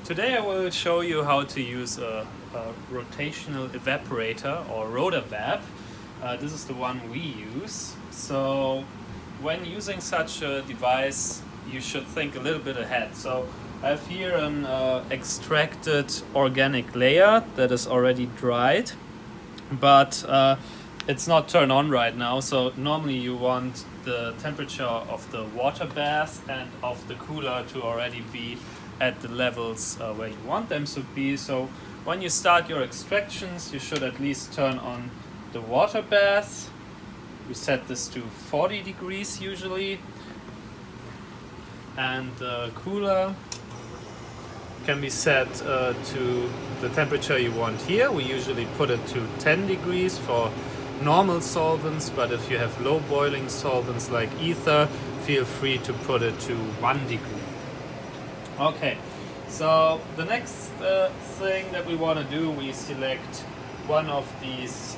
Today I will show you how to use a rotational evaporator or rotovap. This is the one we use. So when using such a device, you should think a little bit ahead. So I have here an extracted organic layer that is already dried, but it's not turned on right now. So normally you want the temperature of the water bath and of the cooler to already be at the levels where you want them to be. So when you start your extractions, you should at least turn on the water bath. We set this to 40 degrees usually, and the cooler can be set to the temperature you want here. We usually put it to 10 degrees for normal solvents, but if you have low boiling solvents like ether, feel free to put it to 1 degree. Okay, so the next thing that we want to do, we select one of these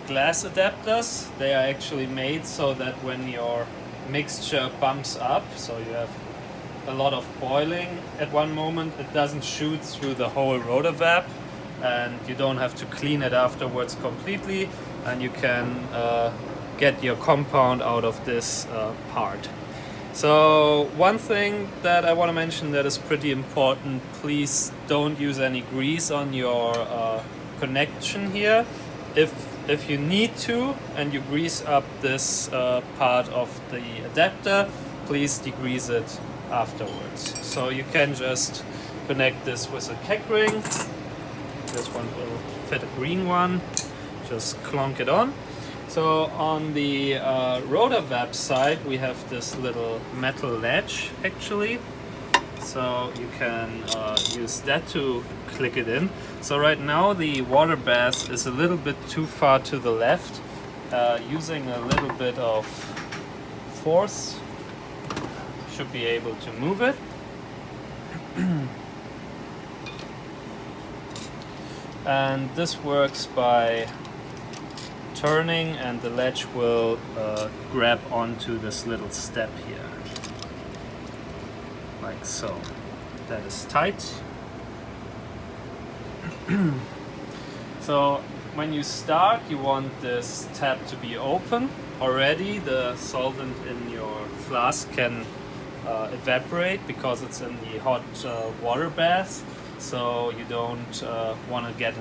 glass adapters. They are actually made so that when your mixture bumps up, so you have a lot of boiling at one moment, it doesn't shoot through the whole rotovap, and you don't have to clean it afterwards completely, and you can get your compound out of this part. So one thing that I want to mention that is pretty important, please don't use any grease on your connection here. If you need to and you grease up this part of the adapter, please degrease it afterwards. So you can just connect this with a keg ring. This one will fit a green one. Just clonk it on. So on the rotovap side, we have this little metal ledge actually. So you can use that to click it in. So right now the water bath is a little bit too far to the left. Using a little bit of force, should be able to move it. And this works by turning, and the ledge will grab onto this little step here, like so. That is tight. So when you start, you want this tap to be open. Already the solvent in your flask can evaporate because it's in the hot water bath, so you don't want to get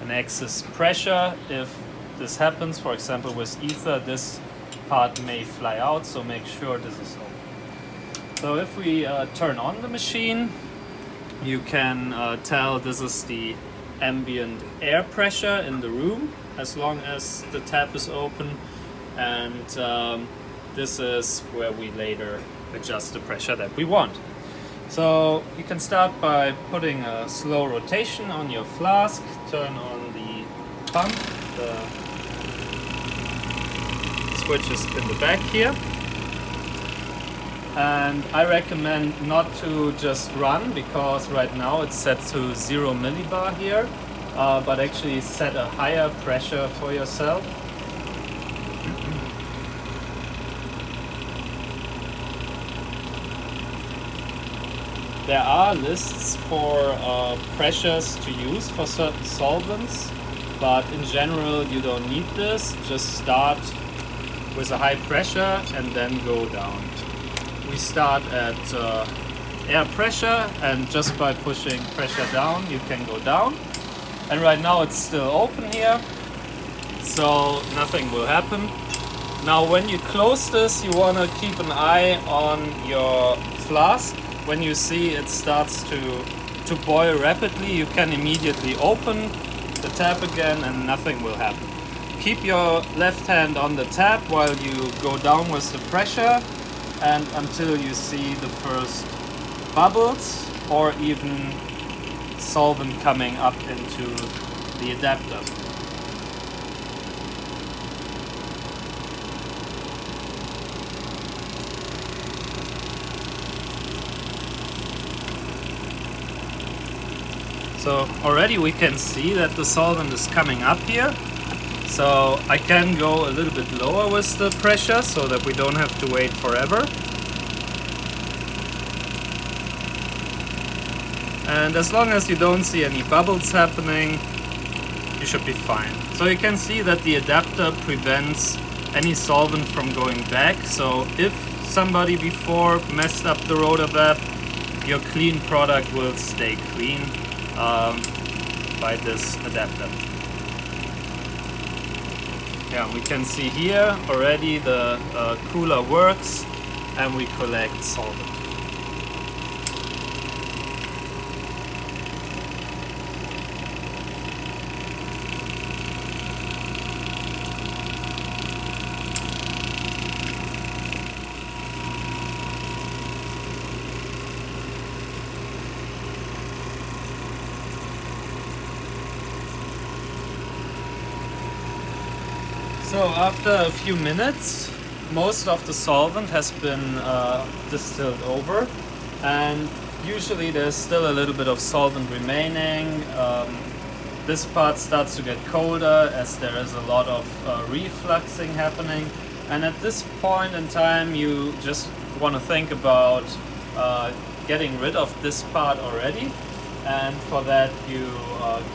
an excess pressure. If this happens, for example with ether, this part may fly out, so make sure this is open. So if we turn on the machine, you can tell this is the ambient air pressure in the room as long as the tap is open, and this is where we later adjust the pressure that we want. So you can start by putting a slow rotation on your flask, turn on the pump, the switch is in the back here, and I recommend not to just run because right now it's set to 0 millibar here, but actually set a higher pressure for yourself. There are lists for pressures to use for certain solvents, but in general you don't need this. Just start with a high pressure and then go down. We start at air pressure, and just by pushing pressure down you can go down. And right now it's still open here, so nothing will happen. Now when you close this, you want to keep an eye on your flask. When you see it starts to boil rapidly, you can immediately open the tap again and nothing will happen. Keep your left hand on the tap while you go down with the pressure, and until you see the first bubbles or even solvent coming up into the adapter. So already we can see that the solvent is coming up here. So I can go a little bit lower with the pressure so that we don't have to wait forever. And as long as you don't see any bubbles happening, you should be fine. So you can see that the adapter prevents any solvent from going back. So if somebody before messed up the rotovap, your clean product will stay clean by this adapter. Yeah, we can see here already the cooler works and we collect solvent. So after a few minutes, most of the solvent has been distilled over, and usually there's still a little bit of solvent remaining. This part starts to get colder as there is a lot of refluxing happening, and at this point in time you just want to think about getting rid of this part already, and for that you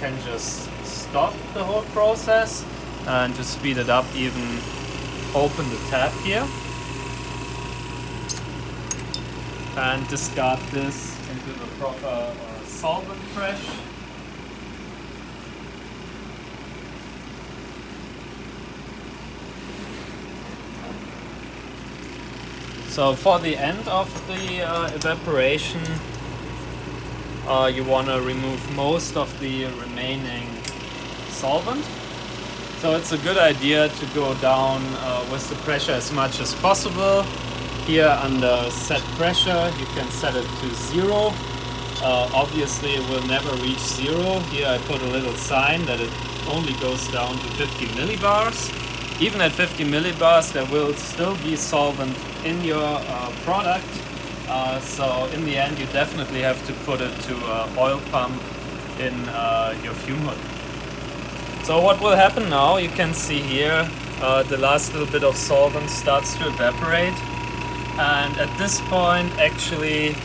can just stop the whole process. And to speed it up, even open the tap here and discard this into the proper solvent fresh. So for the end of the evaporation, you want to remove most of the remaining solvent. So it's a good idea to go down with the pressure as much as possible. Here under set pressure, you can set it to 0. Obviously it will never reach 0. Here I put a little sign that it only goes down to 50 millibars. Even at 50 millibars there will still be solvent in your product. So in the end you definitely have to put it to an oil pump in your fume hood. So what will happen now, you can see here the last little bit of solvent starts to evaporate, and at this point actually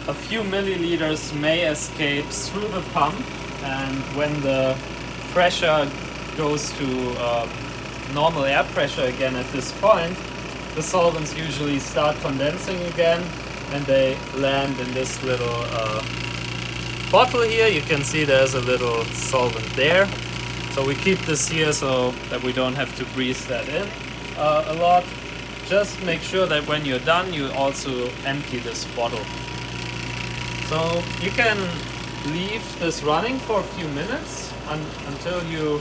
a few milliliters may escape through the pump, and when the pressure goes to normal air pressure again at this point, the solvents usually start condensing again and they land in this little bottle here. You can see there's a little solvent there. So we keep this here so that we don't have to breathe that in a lot. Just make sure that when you're done, you also empty this bottle. So you can leave this running for a few minutes until you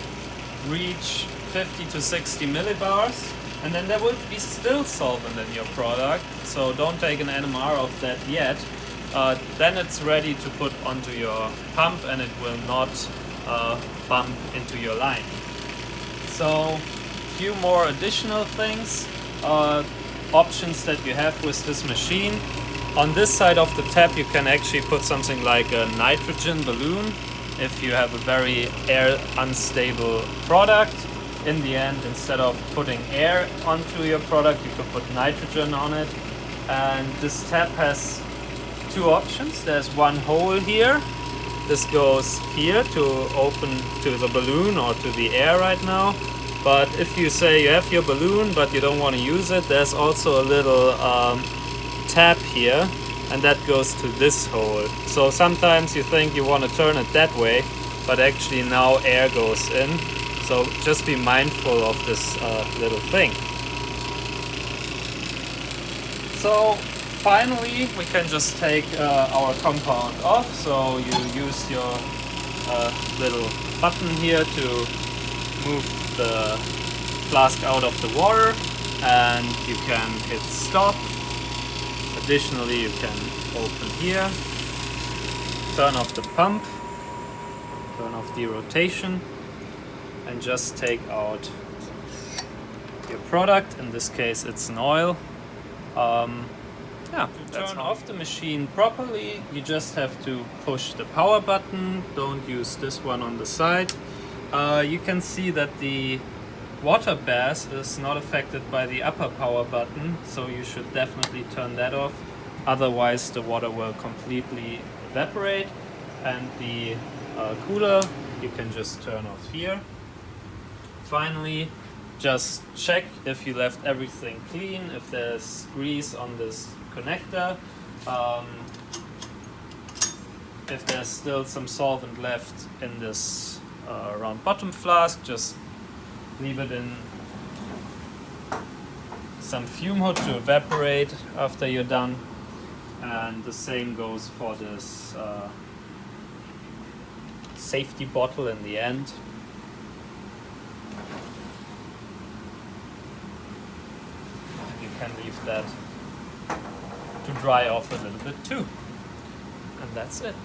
reach 50 to 60 millibars, and then there will be still solvent in your product. So don't take an NMR of that yet. Then it's ready to put onto your pump and it will not bump into your line. So a few more additional things, options that you have with this machine. On this side of the tap you can actually put something like a nitrogen balloon if you have a very air unstable product. In the end, instead of putting air onto your product, you could put nitrogen on it. And this tap has two options. There's one hole here. This goes here to open to the balloon or to the air right now. But if you say you have your balloon but you don't want to use it, there's also a little tap here, and that goes to this hole. So sometimes you think you want to turn it that way, but actually now air goes in. So just be mindful of this little thing. So finally we can just take our compound off. So you use your little button here to move the flask out of the water, and you can hit stop. Additionally, you can open here, turn off the pump, turn off the rotation, and just take out your product. In this case it's an oil. To turn off the machine properly, you just have to push the power button. Don't use this one on the side. You can see that the water bath is not affected by the upper power button, so you should definitely turn that off. otherwise the water will completely evaporate. And the cooler you can just turn off here. Finally, just check if you left everything clean, if there's grease on this connector. If there's still some solvent left in this round bottom flask, just leave it in some fume hood to evaporate after you're done. And the same goes for this safety bottle in the end. You can leave that to dry off a little bit too. And that's it.